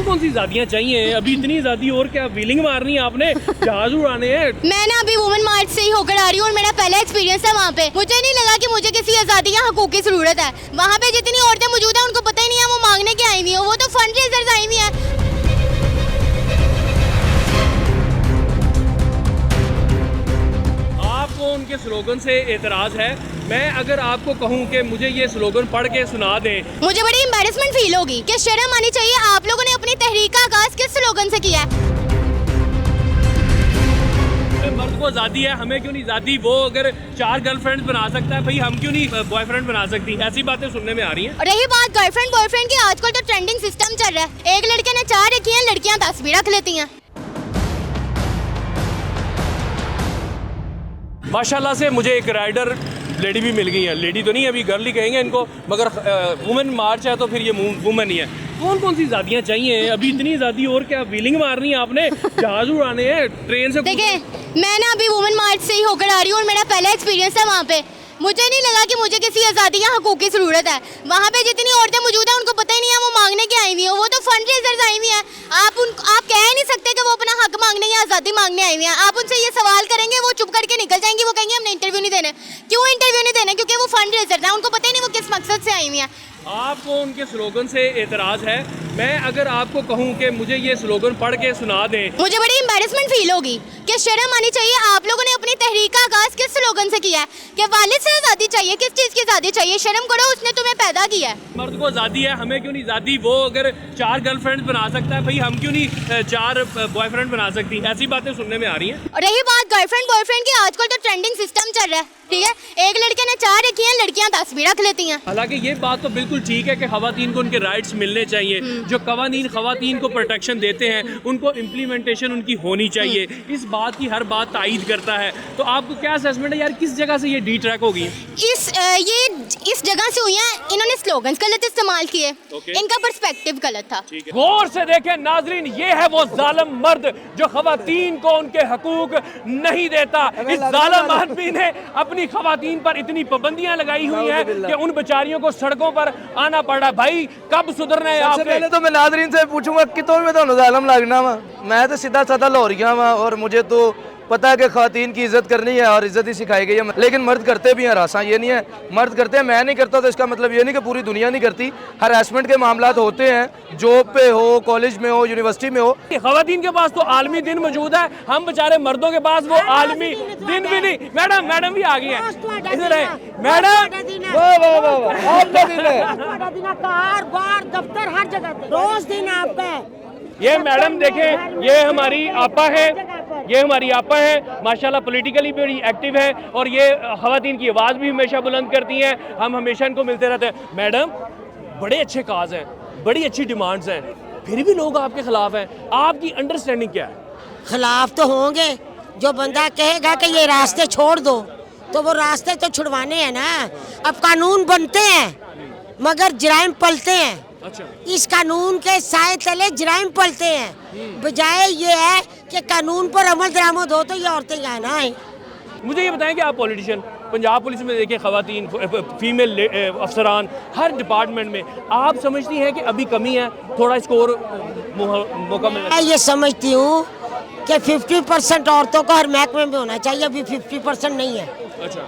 कौन सी ज़ादियाँ चाहिए? अभी इतनी ज़ादी और क्या व्हीलिंग मारनी है आपने, जहाज उड़ाने हैं। मैं ना अभी वुमेन मार्च से ही होकर आ रही हूँ और मेरा पहला एक्सपीरियंस है वहाँ पे। मुझे नहीं लगा कि मुझे किसी आज़ादी या हकूक़ की ज़रूरत है। वहाँ पे जितनी औरतें मौजूद हैं उनको पता ही नहीं है वो मांगने के आई हुई है, वो तो फंड रेजर्स आई हुई है। आपको उनके स्लोगन से एतराज़ है? मैं अगर आपको कहूँ कि मुझे ये स्लोगन पढ़ के सुना दें, मुझे बड़ी एम्बैरेसमेंट फील होगी कि शर्म आनी चाहिए। आप लोगों ने अपनी तहरीक का आगाज़ किस स्लोगन से किया है? मर्द को आज़ादी है, हमें क्यों नहीं आज़ादी? वो अगर 4 गर्लफ्रेंड बना सकता है, भाई हम क्यों नहीं बॉयफ्रेंड बना सकती? ऐसी बातें सुनने में आ रही हैं। और रही बात गर्लफ्रेंड बॉयफ्रेंड की, आजकल तो ट्रेंडिंग सिस्टम चल रहा है। एक लड़के ने 4 रखी हैं, लड़कियां 10 भी रख लेती हैं। माशाल्लाह से मुझे एक राइडर लेडी भी मिल गई है। लेडी तो नहीं है, अभी गर्ल ही कहेंगे इनको, मगर वुमेन मार्च है तो फिर ये वुमेन ही है। कौन कौन सी ज़ादियाँ चाहिए? अभी इतनी ज़ादी और क्या व्हीलिंग मारनी है आपने, जहाज उड़ाने हैं, ट्रेन से। देखिए, मैं ना अभी वुमेन मार्च से ही होकर आ रही हूँ और मेरा पहला एक्सपीरियंस है वहाँ पे। मुझे नहीं लगा कि मुझे किसी आज़ादी या हकूक़ की ज़रूरत है। वहाँ पे जितनी औरतें मौजूद हैं उनको पता ही नहीं है वो मांगने के आई हुई है, वो तो फंड रेजर्स आई हुई है। आप कह ही नहीं सकते कि वो अपना हक मांगने या आज़ादी मांगने आई हुई हैं। आप उनसे ये सवाल करेंगे, वो चुप करके निकल जाएंगी। वो कहेंगे हमने इंटरव्यू नहीं देने। क्यों इंटरव्यू नहीं देने? क्योंकि वो फंड रेजर्स हैं, उनको पता ही नहीं वो किस मकसद से आई हुई हैं। आपको उनके स्लोगन से एतराज़ है? मैं अगर आपको कहूँ कि मुझे ये स्लोगन पढ़ के सुना दें, मुझे बड़ी एम्बैरेसमेंट फील होगी कि शर्म आनी चाहिए। आप लोगों ने अपनी तहरीक का आगाज़ किस स्लोगन से किया है? कि वालिद से आज़ादी चाहिए, किस चीज़ की आज़ादी चाहिए? शर्म करो, उसने तुम्हें पैदा किया है। मर्द को आज़ादी है, हमें क्यों नहीं आज़ादी? वो अगर 4 गर्लफ्रेंड बना सकता है, भाई हम क्यों नहीं 4 बॉयफ्रेंड बना सकती? ऐसी बातें सुनने में आ रही हैं। और रही बात गर्लफ्रेंड बॉयफ्रेंड की, आजकल तो ट्रेंडिंग सिस्टम चल रहा है, ठीक है। एक लड़के ने 4 रखी हैं, लड़कियां 10 भी रख लेती हैं। हालांकि ये बात तो बिल्कुल ठीक है कि खवातीन को उनके राइट्स मिलने चाहिए। जो कवानीन खवातीन को प्रोटेक्शन देते हैं उनको इम्प्लीमेंटेशन उनकी होनी चाहिए। इस बात की हर बात तायद करता है। तो आपको क्या असेसमेंट है यार, किस जगह से ये डी ट्रैक होगी? इस जगह से हुई हैं। इन्होंने स्लोगन्स गलत इस्तेमाल किए, इनका पर्सपेक्टिव गलत था। गौर से देखें नाजरीन, ये है वो जालिम मर्द जो खवातीन को उनके हकूक नहीं देता। इस जालिम आदमी ने अपनी खवातीन पर इतनी पाबंदियां लगाई हुई हैं कि उन बेचारियों को सड़कों पर आना पड़ा। भाई कब सुधरना है आपने? पहले तो मैं नाजरीन से पूछूंगा कितों में तो जालिम लगना वा। मैं तो सीधा साधा लाहौरिया वा और मुझे तो पता है कि खातीन की इज्जत करनी है और इज्जत ही सिखाई गई है। लेकिन मर्द करते भी हैं, रासा ये नहीं है मर्द करते हैं, मैं नहीं करता तो इसका मतलब ये नहीं कि पूरी दुनिया नहीं करती। हरासमेंट के मामला होते हैं, जॉब पे हो, कॉलेज में हो, यूनिवर्सिटी में हो। खवातीन के पास तो आलमी दिन मौजूद है, हम बेचारे मर्दों के पास वो आलमी दिन भी नहीं। मैडम भी आ गई है, इधर है मैडम। वाह वाह वाह वाह, आपका दिन है। कार बार दफ्तर हर जगह रोज दिन आपका है। ये मैडम देखें, ये हमारी आपा है, ये हमारी आपा है, माशाल्लाह पॉलिटिकली भी बड़ी एक्टिव है और ये खवातीन की आवाज़ भी हमेशा बुलंद करती हैं। हम हमेशा इनको मिलते रहते हैं। मैडम बड़े अच्छे काज हैं, बड़ी अच्छी डिमांड्स हैं, फिर भी लोग आपके खिलाफ हैं। आपकी अंडरस्टैंडिंग क्या है? खिलाफ तो होंगे। जो बंदा कहेगा कि ये रास्ते छोड़ दो तो वो रास्ते तो छुड़वाने हैं ना। अब कानून बनते हैं मगर जराइम पलते हैं। अच्छा, इस कानून के साए तले जराइम पलते हैं। बजाय ये है कि कानून पर अमल दरामद हो तो ये औरतें यहाँ ना आए। मुझे ये बताएं कि आप पॉलिटिशियन, पंजाब पुलिस में देखिए खवातीन, फीमेल अफसरान हर डिपार्टमेंट में, आप समझती हैं कि अभी कमी है, थोड़ा इसको और मौका मिलना? मैं ये समझती हूँ कि 50% औरतों को हर महकमे में होना चाहिए, अभी 50% नहीं है। अच्छा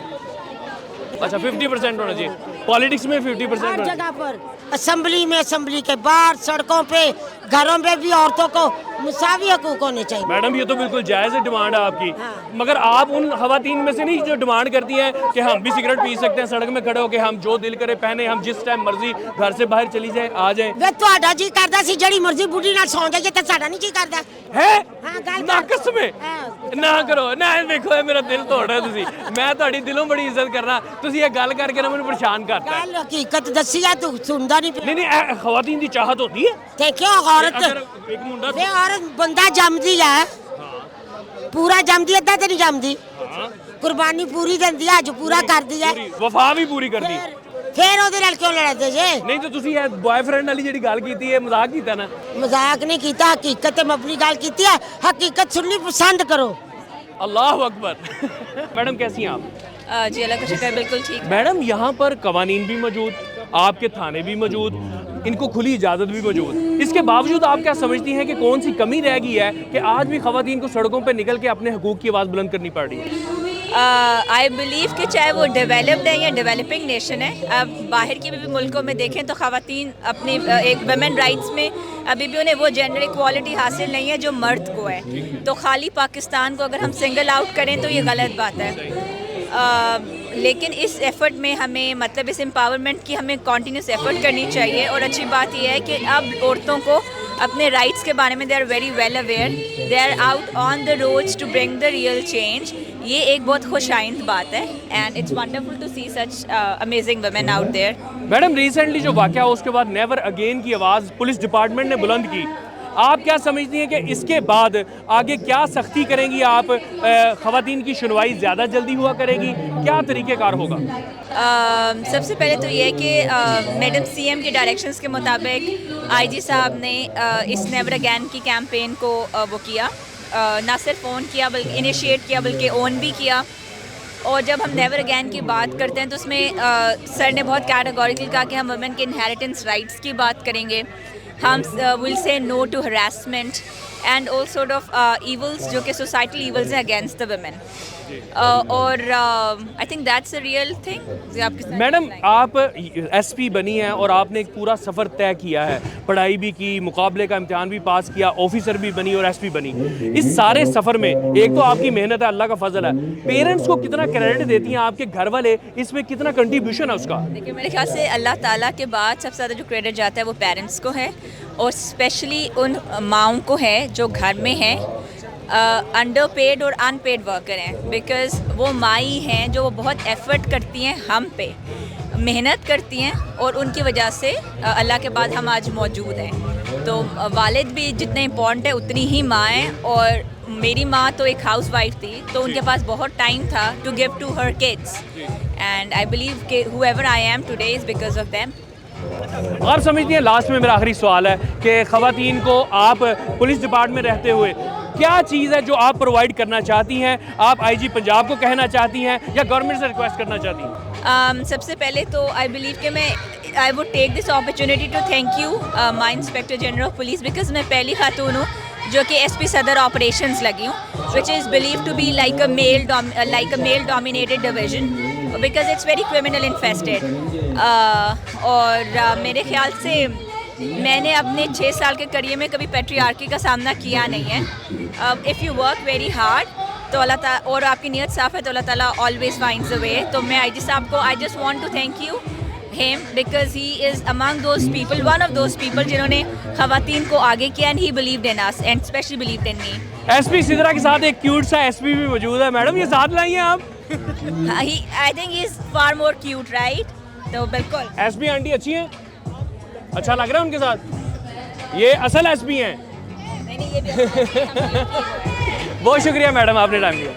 50% होना चाहिए, पॉलिटिक्स में 50% हर जगह पर, असेंबली में, असेंबली के बाहर, सड़कों पे, घरों में भी औरतों को मुसावी हकूक होने चाहिए। मैडम ये तो बिल्कुल जायज़ है डिमांड है आपकी। हाँ। मगर आप उन खवातीन में से नहीं जो डिमांड करती हैं कि हम भी सिगरेट पी सकते हैं सड़क में खड़े होकर, हम जो दिल करे पहने, हम जिस टाइम मर्जी घर से बाहर चली जाए आ जाए। वे ਤੁਹਾਡਾ जी करदा सी जड़ी मर्जी बुढ़ी नाल सौ जाइए ते साडा नहीं जी करदा है हाँ, गल ना कर। कसमें हाँ। ना करो ना, देखो ये मेरा दिल तोड़ रहा है तुसी। मैं ਤੁਹਾਡੀ दिलों बड़ी इज्जत करना, तुसी ये गल करके ना मैंने परेशान करता है। गल हकीकत दसी है तू सुनदा नहीं नहीं नहीं, खवातीन की चाहत होती है। ते क्यों औरत अगर एक मुंडा वे औरत बंदा जमदी है, पूरा जमदी अद्धा ते नहीं जमदी। कुर्बानी पूरी देंदी है, अज पूरा करदी है, वफा भी पूरी करती। फिर ਉਹਦੇ ਨਾਲ क्यों लड़ते जे? नहीं तो तुसी ये बॉयफ्रेंड वाली ਜਿਹੜੀ ਗੱਲ ਕੀਤੀ है मजाक कीता ना? मजाक नहीं कीता, हकीकत ते मैं अपनी गल कीती है। हकीकत सुननी पसंद करो। अल्लाह अकबर। मैडम कैसी हैं आप? जी अल्लाह का शुक्र है, बिल्कुल ठीक। मैडम यहाँ पर कवानीन भी मौजूद, आपके थाने भी मौजूद, इनको खुली इजाज़त भी मौजूद। इसके बावजूद आप क्या समझती हैं कि कौन सी कमी रह गई है कि आज भी ख़वातीन को सड़कों पर निकल के अपने हकूक़ की आवाज़ बुलंद करनी पड़ रही है? आई बिलीव कि चाहे वो डेवलप्ड है या डेवलपिंग नेशन है, अब बाहर के भी मुल्कों में देखें तो ख़वातीन अपने एक वुमेन राइट्स में अभी भी उन्हें वो जेंडर इक्वालिटी हासिल नहीं है जो मर्द को है। तो खाली पाकिस्तान को अगर हम सिंगल आउट करें तो ये गलत बात है। लेकिन इस एफ़र्ट में हमें मतलब इस एम्पावरमेंट की हमें कॉन्टीन्यूस एफ़र्ट करनी चाहिए। और अच्छी बात यह है कि अब औरतों को अपने राइट्स के बारे में they are very well aware, they are out on the roads to bring the real change. ये एक बहुत खुशाइंद बात है and it's wonderful to see such amazing women out there. Madam, recently जो वाक़या हुआ उसके बाद नेवर अगेन की आवाज़ पुलिस डिपार्टमेंट ने बुलंद की, आप क्या समझती हैं कि इसके बाद आगे क्या सख्ती करेंगी आप? ख़वातीन की सुनवाई ज़्यादा जल्दी हुआ करेगी, क्या तरीक़ेकार होगा? सबसे पहले तो ये है कि मैडम सीएम के डायरेक्शंस के मुताबिक आईजी साहब ने इस नेवर अगेन की कैंपेन को वो किया, ना सिर्फ ऑन किया बल्कि इनिशिएट किया बल्कि ऑन भी किया। और जब हम नेवर अगेन की बात करते हैं तो उसमें सर ने बहुत कैटेगोरिकल कहा कि हम वुमेन के इनहेरिटेंस राइट्स की बात करेंगे, हम will say no to harassment and all sort of evils जो कि सोसाइटल इवल्स हैं अगेंस्ट द वुमेन। और I think that's a real thing. Madam, आप एसपी बनी हैं और आपने एक पूरा सफ़र तय किया है, पढ़ाई भी की, मुकाबले का इम्तिहान भी पास किया, ऑफिसर भी बनी और एसपी बनी। इस सारे सफ़र में एक तो आपकी मेहनत है, अल्लाह का फजल है, पेरेंट्स को कितना क्रेडिट देती हैं आपके घर वाले, इसमें कितना कंट्रीब्यूशन है उसका? देखिए, मेरे ख्याल से अल्लाह ताला के बाद सबसे ज़्यादा जो क्रेडिट जाता है वो पेरेंट्स को है और स्पेशली उन माओं को है जो घर में हैं, अंडर पेड और अनपेड वर्कर हैं। बिकॉज़ वो माई हैं जो वो बहुत एफ़र्ट करती हैं, हम पे मेहनत करती हैं और उनकी वजह से अल्लाह के बाद हम आज मौजूद हैं। तो वालिद भी जितने इम्पॉर्टेंट है उतनी ही माँ हैं। और मेरी माँ तो एक हाउस वाइफ थी तो उनके पास बहुत टाइम था to give to her kids and I believe कि whoever I am today is because of them. आप समझती हैं, लास्ट में मेरा आखिरी सवाल है कि ख़वातीन को आप पुलिस डिपार्टमेंट में रहते हुए क्या चीज़ है जो आप प्रोवाइड करना चाहती हैं? आप आईजी पंजाब को कहना चाहती हैं या गवर्नमेंट से रिक्वेस्ट करना चाहती हैं? सबसे पहले तो आई बिलीव कि मैं I would take this opportunity to thank you my inspector general of police because मैं पहली खातून हूँ जो कि एसपी सदर ऑपरेशंस लगी हूँ, which is believe to be like a male dominated division because it's very criminal infested. और मेरे ख्याल से मैंने अपने 6 साल के करियर में कभी पैट्रियार्की का सामना किया नहीं है। If you work very hard तो अल्लाह ताला और आपकी नीयत साफ़ है तो अल्लाह ताला ऑलवेज फाइंड्स अ वे। तो मैं आईजी साहब को I just want to thank you him because he is among those people, one of those people जिन्होंने ख़वातीन को आगे किया and he believed in us and especially believed in me। SP Sidra के साथ एक क्यूट सा एसपी भी मौजूद है। मैडम, ये साथ लाई हैं आप? I think he is far more cute, right? तो बिल्कुल एसपी आंटी अच्छी हैं, अच्छा लग रहा है उनके साथ। ये असल एसपी हैं। नहीं ये भी बहुत शुक्रिया मैडम, आपने टाइम दिया।